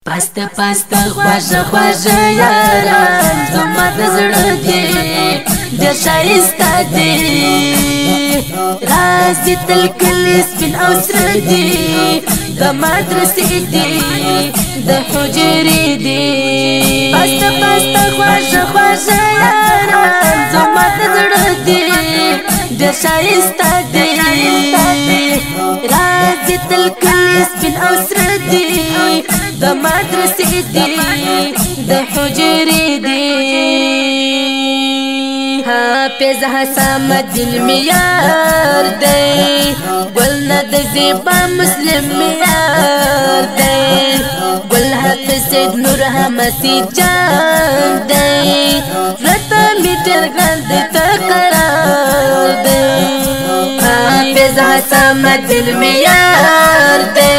پست پست خوش خوش یاران زما د زړه دی د شایسته دی راز دې تل کلی سپین او سره دی د مدرسې دی د حجرې دی پست پست خوش خوش یاران زما د زړه دی د شایسته دی راز دې تل کلی سپین او سره دی د مدرسې دی د حجرې دی حافظ حسام الدین معیار دی ګل نه د زیبا مسلم معیار دی ګل حافظ سید نور حماسي جان دی رته میټر ګران دی تقرار دی حافظ حسام الدین معیار دی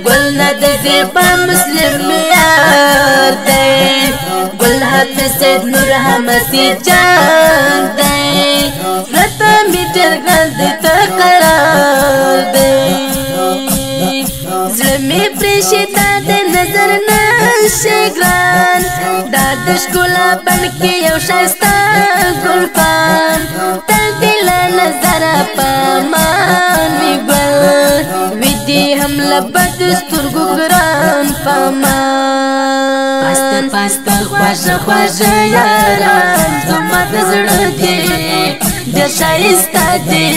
ګل نه د زیبا مسلم معیار دی ګل حافظ سید نور حماسي جان دی رته میټر ګران دی تقرار دی زړه مې پرېښی دا د نظر نه شي ګران دا د ښکلا بڼ کې یو ښایسته ګلپان تل دې له نظره په امان وي ګل وي دې هم له بدو سترګو ګران په امان پست پست خوږ خوږ یاران زما د زړه دی د ښایسته دی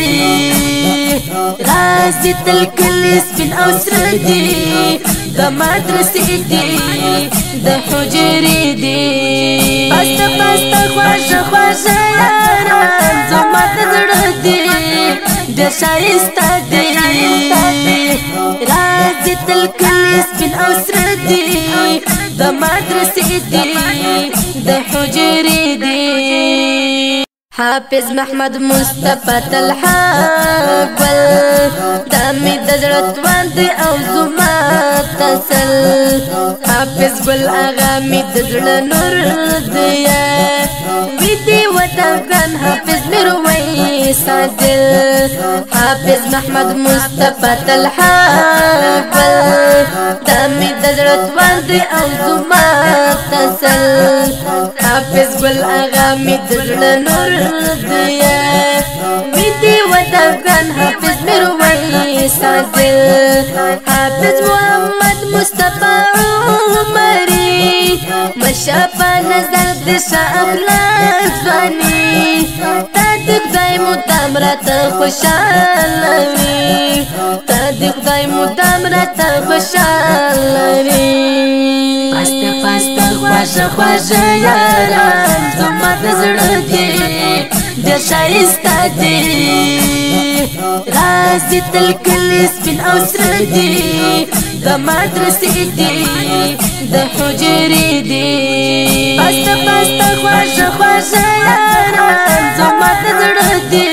راز دې تل کلی سپین او سره دی د مدرسې دی د حجرې دی پست پست خوږ خوږ یاران زما د زړه دی د ښایسته دی راز دې تل کلی سپین او سره دی د مدرسې دی د حجرې دی حافظ محمد مصطفی طلحه ګل دا مې د زړه توان دی او زما تسل حافظ ګل اغا مې د زړه نور دی وي دې وطن ګران حافظ میرویس عادل حافظ محمد مصطفی طلحه ګل دا مې د زړه توان دی او زما تسل حافظ ګل اغا مې د زړه نور وي دې وطن ګران حافظ میرویس عادل حافظ محمد مصطفی عمري مشافه نظر د ښه اخلاق ځواني تا د خدای مدام راته خوشحاله وي تا د خدای مدام راته خوشحاله وي پست پست خوږ خوږ یاران زما د زړه دی د ښایسته دی راز دې تل کلی سپین او سره دی د مدرسې دی د حجرې دی پست پست خوږ خوږ یاران زما د زړه دی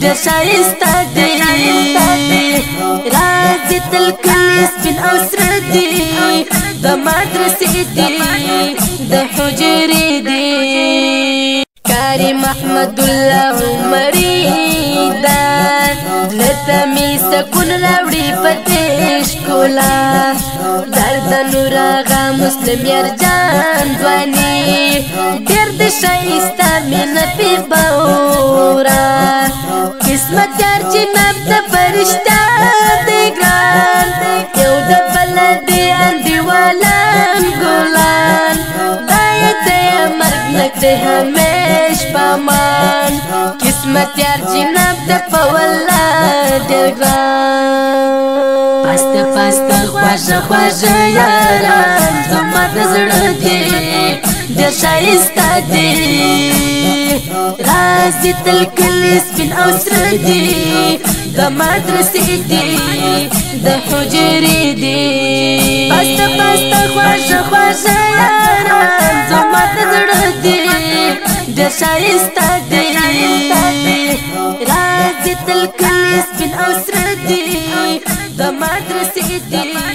د ښایسته دی راز دې تل کلی سپین او سره دی د مدرسې دی د حجرې دی کاری محمد الله عمري دا لته می سکون راوړي په دې ښکلا درد نور آغا مسلم یارجان ځواني ډېر د ښایسته مینه پې باورا قسمت یار جناب د فرشته دی ګران یو د بل دی انډیوالان ګلان دا یې د مرګ نږدې همیش پامان قسمت یار جناب د په والله ډېر ګران پست پست خوږ خوږ یاران زما د زړه دی د ښایسته دی راز دې تل کلی سپین او سره دی د مدرسې دی د حجرې دی پست پست خوږ خوږ یاران زما د زړه دی د ښایسته دی راز دې تل کلی سپین او سره دی د مدرسې دی